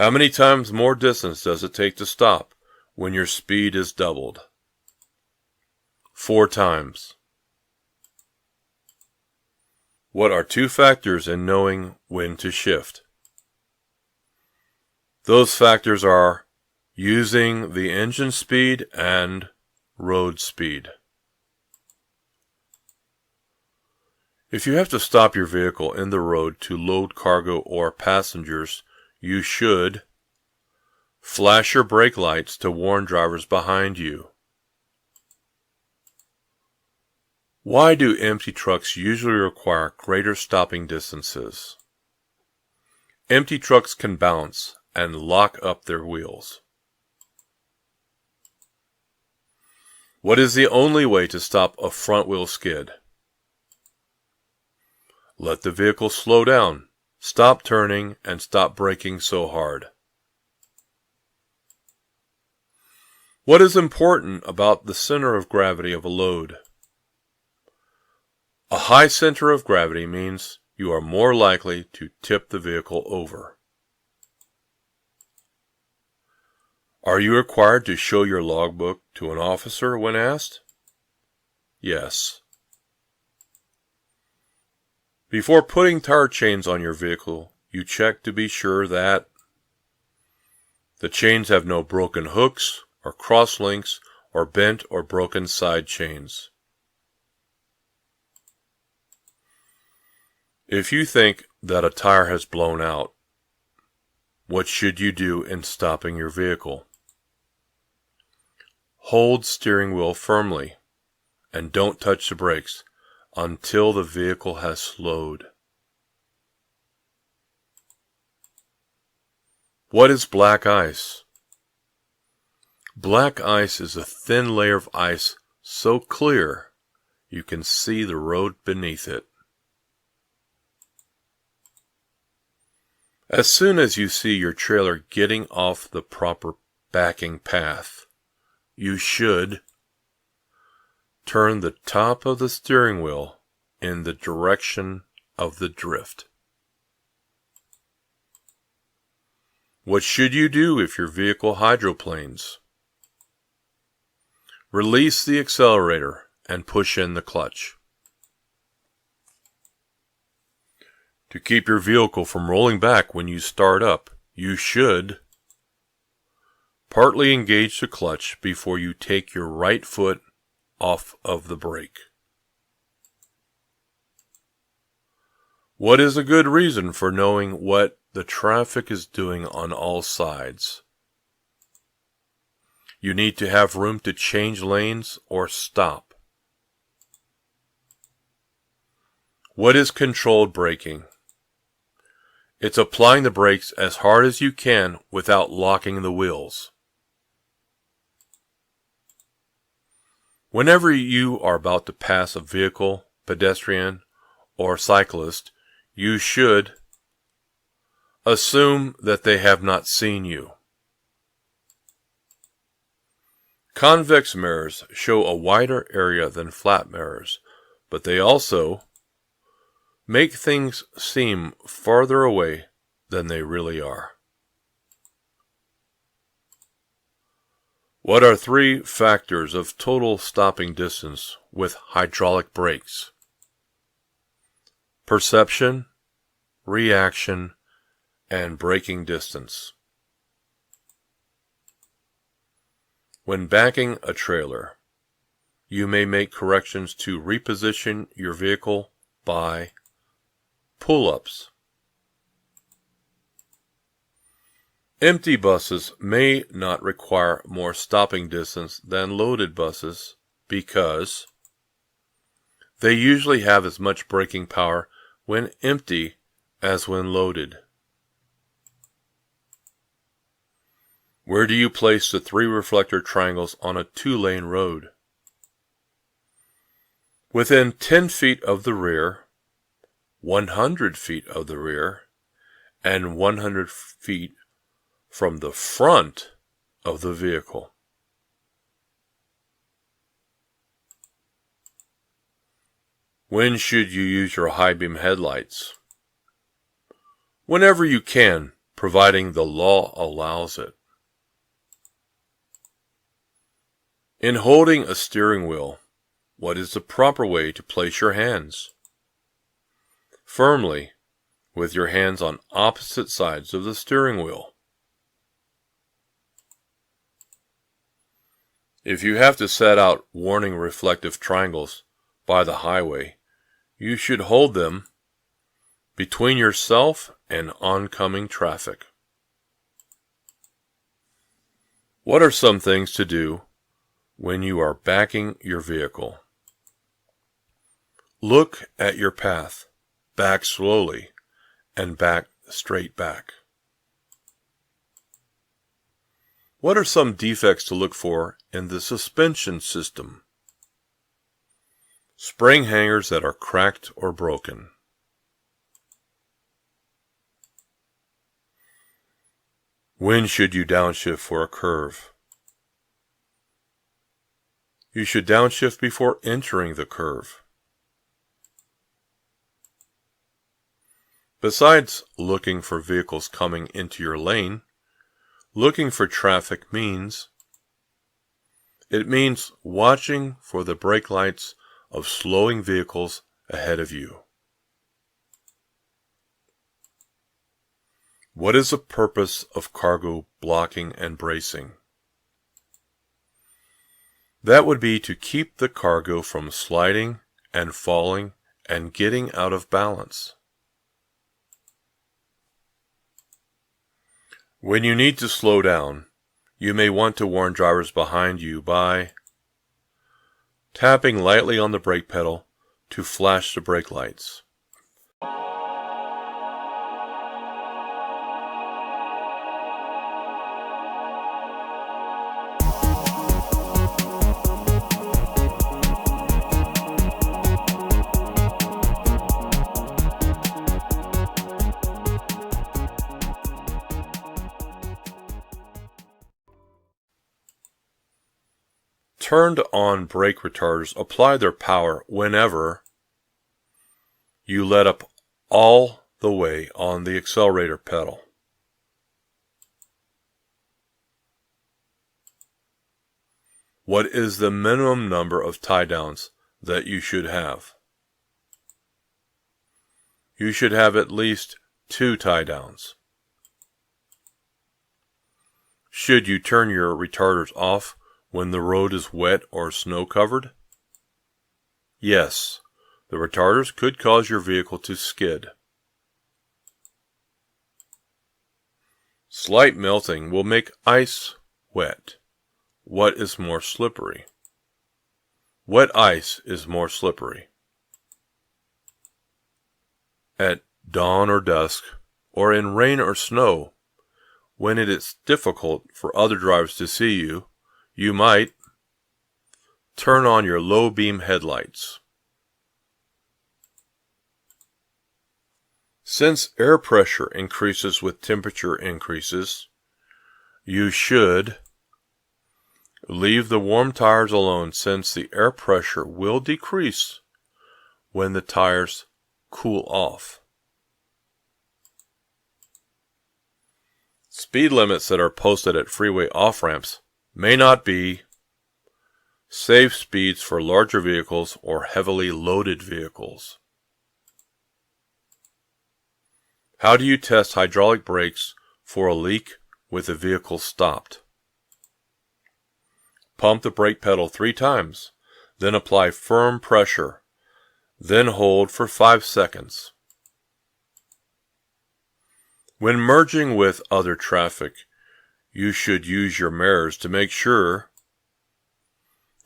How many times more distance does it take to stop when your speed is doubled? 4 times. What are 2 factors in knowing when to shift? Those factors are using the engine speed and road speed. If you have to stop your vehicle in the road to load cargo or passengers, you should flash your brake lights to warn drivers behind you. Why do empty trucks usually require greater stopping distances? Empty trucks can bounce and lock up their wheels. What is the only way to stop a front wheel skid? Let the vehicle slow down, stop turning, and stop braking so hard. What is important about the center of gravity of a load? A high center of gravity means you are more likely to tip the vehicle over. Are you required to show your logbook to an officer when asked? Yes. Before putting tire chains on your vehicle, you check to be sure that the chains have no broken hooks or cross links or bent or broken side chains. If you think that a tire has blown out, what should you do in stopping your vehicle? Hold steering wheel firmly and don't touch the brakes until the vehicle has slowed. What is black ice? Black ice is a thin layer of ice so clear you can see the road beneath it. As soon as you see your trailer getting off the proper backing path, you should turn the top of the steering wheel in the direction of the drift. What should you do if your vehicle hydroplanes? Release the accelerator and push in the clutch. To keep your vehicle from rolling back when you start up, you should partly engage the clutch before you take your right foot off of the brake. What is a good reason for knowing what the traffic is doing on all sides? You need to have room to change lanes or stop. What is controlled braking? It's applying the brakes as hard as you can without locking the wheels. Whenever you are about to pass a vehicle, pedestrian, or cyclist, you should assume that they have not seen you. Convex mirrors show a wider area than flat mirrors, but they also make things seem farther away than they really are. What are 3 factors of total stopping distance with hydraulic brakes? Perception, reaction, and braking distance. When backing a trailer, you may make corrections to reposition your vehicle by pull-ups. Empty buses may not require more stopping distance than loaded buses because they usually have as much braking power when empty as when loaded. Where do you place the 3 reflector triangles on a 2-lane road? Within 10 feet of the rear, 100 feet of the rear, and 100 feet from the front of the vehicle. When should you use your high beam headlights? Whenever you can, providing the law allows it. In holding a steering wheel, what is the proper way to place your hands? Firmly, with your hands on opposite sides of the steering wheel. If you have to set out warning reflective triangles by the highway, you should hold them between yourself and oncoming traffic. What are some things to do when you are backing your vehicle? Look at your path, back slowly, and back straight back. What are some defects to look for in the suspension system? Spring hangers that are cracked or broken. When should you downshift for a curve? You should downshift before entering the curve. Besides looking for vehicles coming into your lane, looking for traffic means watching for the brake lights of slowing vehicles ahead of you. What is the purpose of cargo blocking and bracing? That would be to keep the cargo from sliding and falling and getting out of balance. When you need to slow down, you may want to warn drivers behind you by tapping lightly on the brake pedal to flash the brake lights. Turned on brake retarders apply their power whenever you let up all the way on the accelerator pedal. What is the minimum number of tie downs that you should have? You should have at least 2 tie downs. Should you turn your retarders off when the road is wet or snow covered? Yes, the retarders could cause your vehicle to skid. Slight melting will make ice wet. What is more slippery? Wet ice is more slippery. At dawn or dusk, or in rain or snow, when it is difficult for other drivers to see you, you might turn on your low beam headlights. Since air pressure increases with temperature increases, you should leave the warm tires alone since the air pressure will decrease when the tires cool off. Speed limits that are posted at freeway off-ramps may not be safe speeds for larger vehicles or heavily loaded vehicles. How do you test hydraulic brakes for a leak with the vehicle stopped? Pump the brake pedal 3 times, then apply firm pressure, then hold for 5 seconds. When merging with other traffic, you should use your mirrors to make sure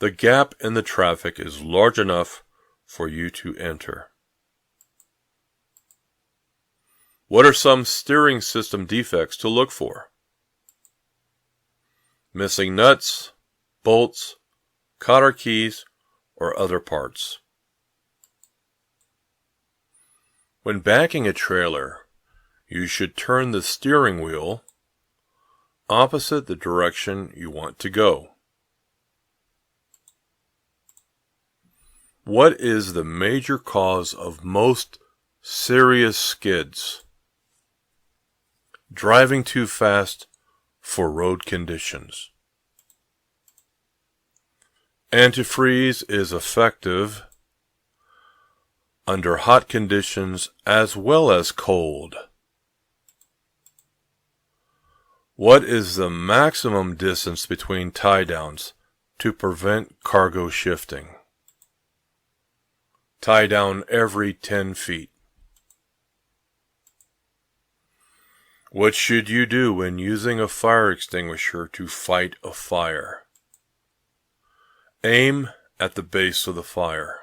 the gap in the traffic is large enough for you to enter. What are some steering system defects to look for? Missing nuts, bolts, cotter keys, or other parts. When backing a trailer, you should turn the steering wheel opposite the direction you want to go. What is the major cause of most serious skids? driving too fast for road conditions. Antifreeze is effective under hot conditions as well as cold. What is the maximum distance between tie downs to prevent cargo shifting? Tie down every 10 feet. What should you do when using a fire extinguisher to fight a fire? Aim at the base of the fire.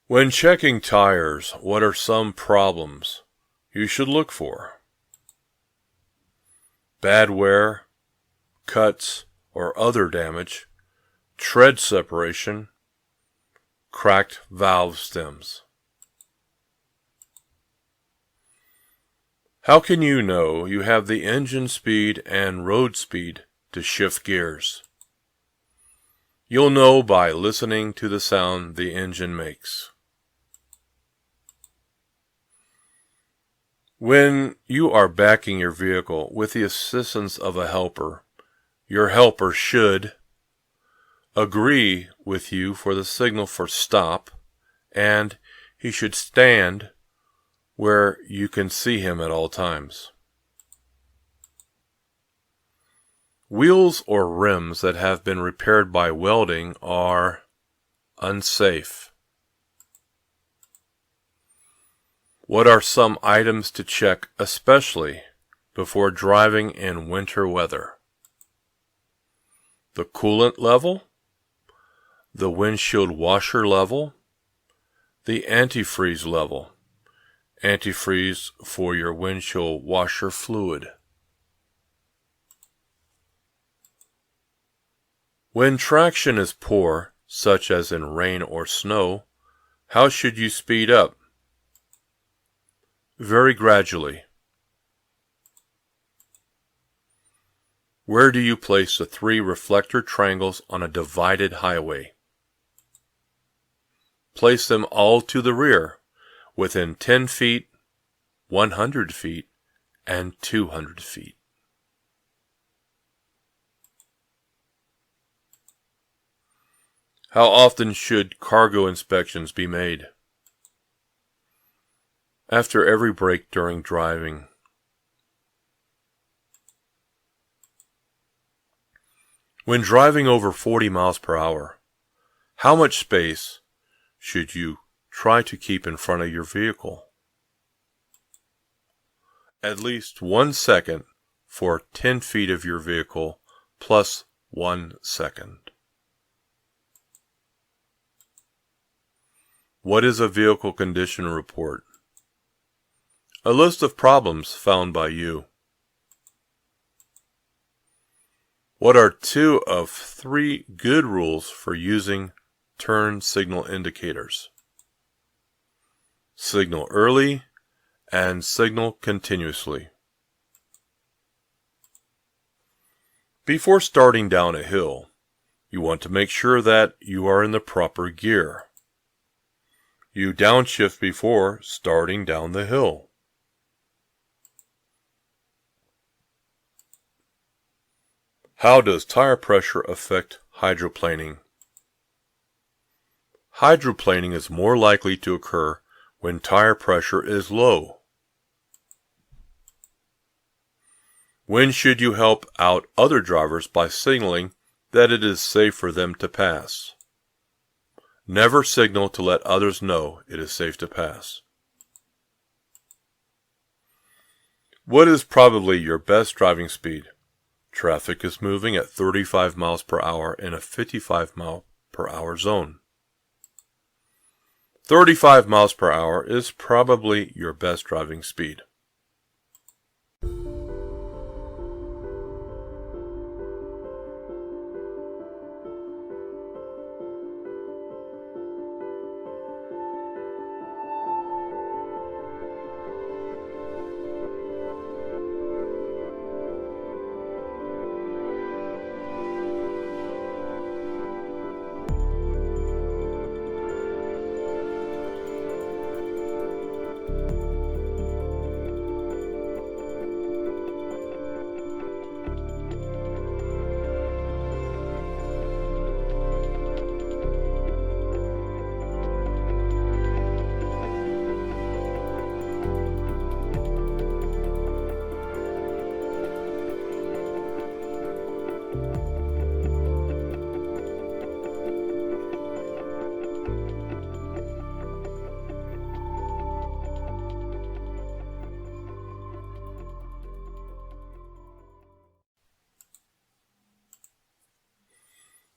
When checking tires, what are some problems you should look for? Bad wear, cuts or other damage, tread separation, cracked valve stems. How can you know you have the engine speed and road speed to shift gears? You'll know by listening to the sound the engine makes. When you are backing your vehicle with the assistance of a helper, your helper should agree with you for the signal for stop, and he should stand where you can see him at all times. Wheels or rims that have been repaired by welding are unsafe. What are some items to check, especially before driving in winter weather? The coolant level, the windshield washer level, the antifreeze level, antifreeze for your windshield washer fluid. When traction is poor, such as in rain or snow, how should you speed up? Very gradually. Where do you place the 3 reflector triangles on a divided highway? Place them all to the rear, within 10 feet, 100 feet, and 200 feet. How often should cargo inspections be made? After every break during driving. When driving over 40 miles per hour, how much space should you try to keep in front of your vehicle? At least 1 second for 10 feet of your vehicle plus 1 second. What is a vehicle condition report? A list of problems found by you. What are 2 of 3 good rules for using turn signal indicators? Signal early and signal continuously. Before starting down a hill, you want to make sure that you are in the proper gear. You downshift before starting down the hill. How does tire pressure affect hydroplaning? Hydroplaning is more likely to occur when tire pressure is low. When should you help out other drivers by signaling that it is safe for them to pass? Never signal to let others know it is safe to pass. What is probably your best driving speed? Traffic is moving at 35 miles per hour in a 55 mile per hour zone. 35 miles per hour is probably your best driving speed.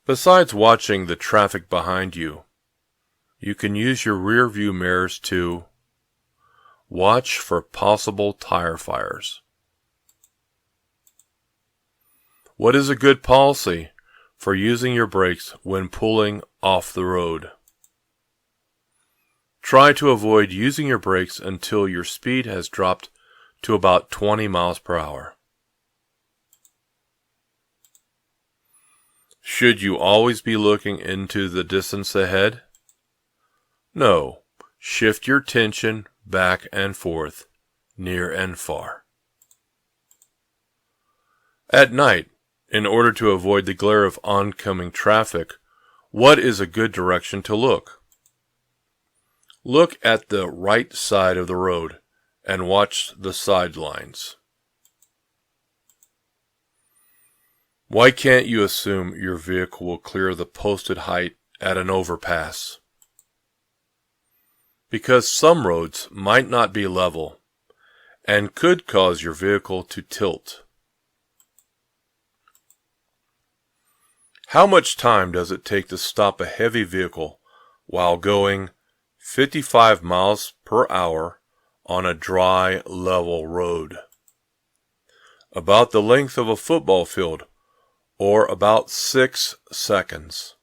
Besides watching the traffic behind you, you can use your rear view mirrors to watch for possible tire fires. What is a good policy for using your brakes when pulling off the road? Try to avoid using your brakes until your speed has dropped to about 20 miles per hour. Should you always be looking into the distance ahead? No. Shift your attention back and forth, near and far. At night, in order to avoid the glare of oncoming traffic, what is a good direction to look? Look at the right side of the road and watch the sidelines. Why can't you assume your vehicle will clear the posted height at an overpass? Because some roads might not be level and could cause your vehicle to tilt. How much time does it take to stop a heavy vehicle while going 55 miles per hour on a dry, level road? About the length of a football field, or about 6 seconds.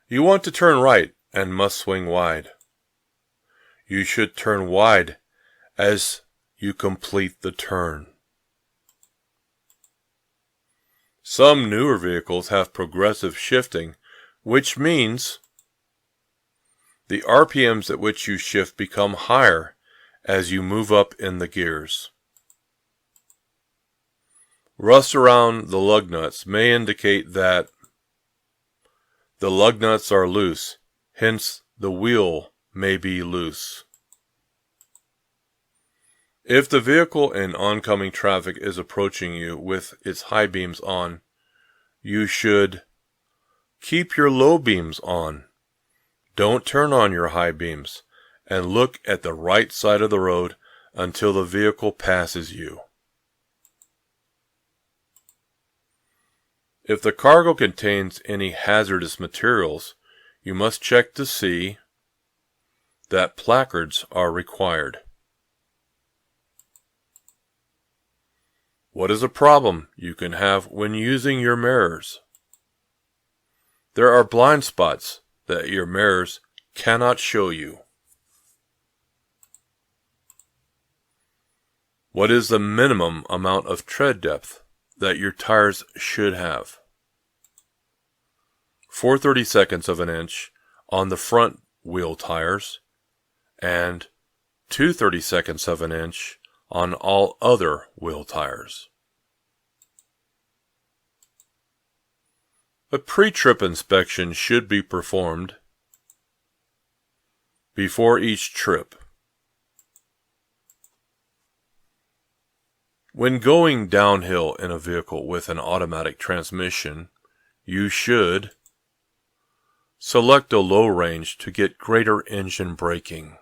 You want to turn right and must swing wide. You should turn wide as you complete the turn. Some newer vehicles have progressive shifting, which means the RPMs at which you shift become higher as you move up in the gears. Rust around the lug nuts may indicate that the lug nuts are loose, hence the wheel may be loose. If the vehicle in oncoming traffic is approaching you with its high beams on, you should keep your low beams on. Don't turn on your high beams, and look at the right side of the road until the vehicle passes you. If the cargo contains any hazardous materials, you must check to see that placards are required. What is a problem you can have when using your mirrors? There are blind spots that your mirrors cannot show you. What is the minimum amount of tread depth that your tires should have? 4/32 of an inch on the front wheel tires and 2/32 of an inch on all other wheel tires. A pre-trip inspection should be performed before each trip. When going downhill in a vehicle with an automatic transmission, you should select a low range to get greater engine braking.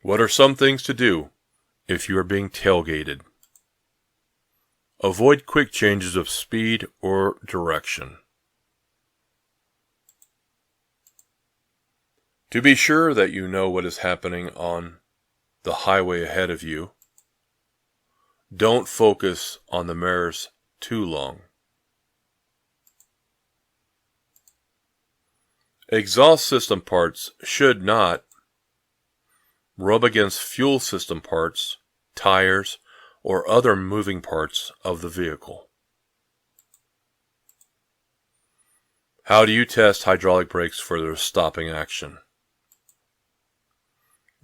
What are some things to do if you are being tailgated? Avoid quick changes of speed or direction. To be sure that you know what is happening on the highway ahead of you, don't focus on the mirrors too long. Exhaust system parts should not rub against fuel system parts, tires, or other moving parts of the vehicle. How do you test hydraulic brakes for their stopping action?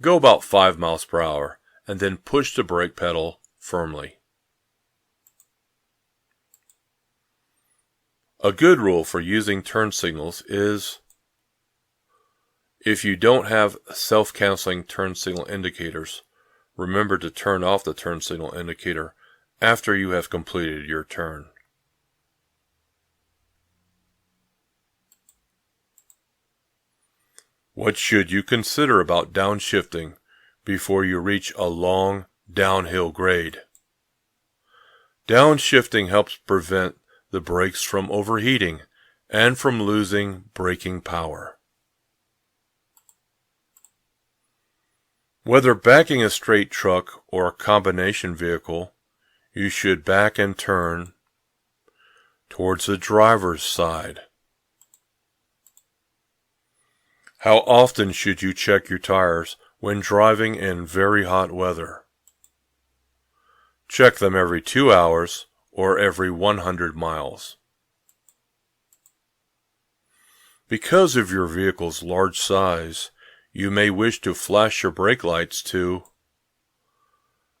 Go about 5 miles per hour and then push the brake pedal firmly. A good rule for using turn signals is if you don't have self-canceling turn signal indicators, remember to turn off the turn signal indicator after you have completed your turn. What should you consider about downshifting before you reach a long downhill grade? Downshifting helps prevent the brakes from overheating and from losing braking power. Whether backing a straight truck or a combination vehicle, you should back and turn towards the driver's side. How often should you check your tires when driving in very hot weather? Check them every 2 hours or every 100 miles. Because of your vehicle's large size, you may wish to flash your brake lights to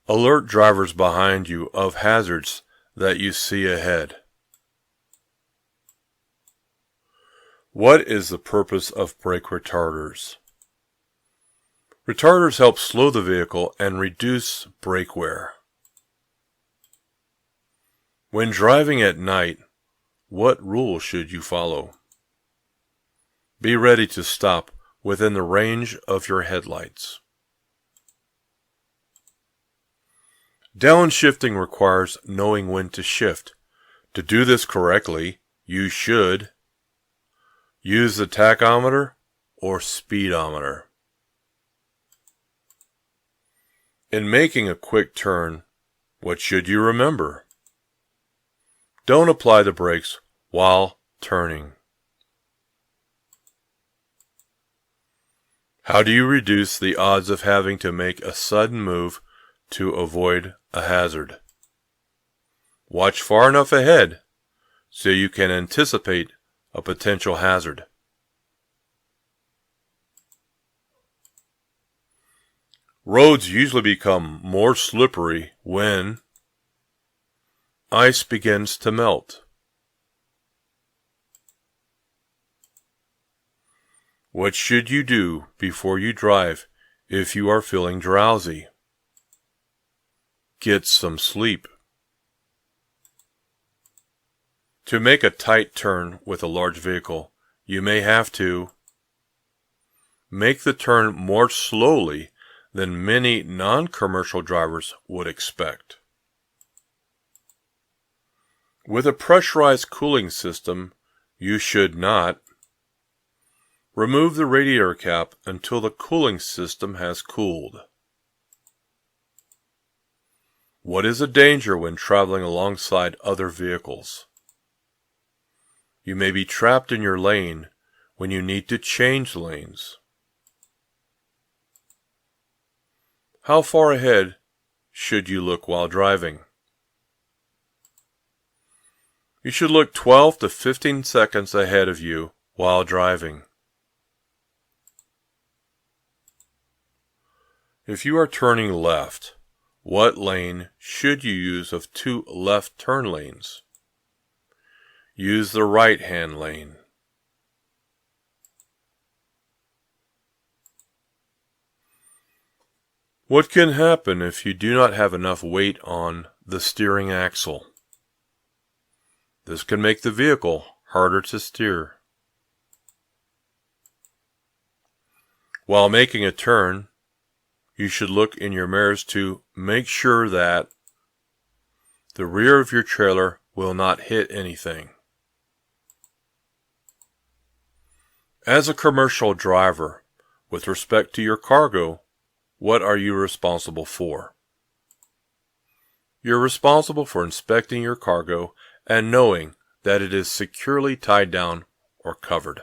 alert drivers behind you of hazards that you see ahead. What is the purpose of brake retarders? Retarders help slow the vehicle and reduce brake wear. When driving at night, what rule should you follow? Be ready to stop within the range of your headlights. Downshifting requires knowing when to shift. To do this correctly, you should use the tachometer or speedometer. In making a quick turn, what should you remember? Don't apply the brakes while turning. How do you reduce the odds of having to make a sudden move to avoid a hazard? Watch far enough ahead so you can anticipate a potential hazard. Roads usually become more slippery when ice begins to melt. What should you do before you drive if you are feeling drowsy? Get some sleep. To make a tight turn with a large vehicle, you may have to make the turn more slowly than many non-commercial drivers would expect. With a pressurized cooling system, you should not remove the radiator cap until the cooling system has cooled. What is a danger when traveling alongside other vehicles? You may be trapped in your lane when you need to change lanes. How far ahead should you look while driving? You should look 12 to 15 seconds ahead of you while driving. If you are turning left, what lane should you use of 2 left turn lanes? Use the right-hand lane. What can happen if you do not have enough weight on the steering axle? This can make the vehicle harder to steer. While making a turn, you should look in your mirrors to make sure that the rear of your trailer will not hit anything. As a commercial driver, with respect to your cargo, what are you responsible for? You're responsible for inspecting your cargo and knowing that it is securely tied down or covered.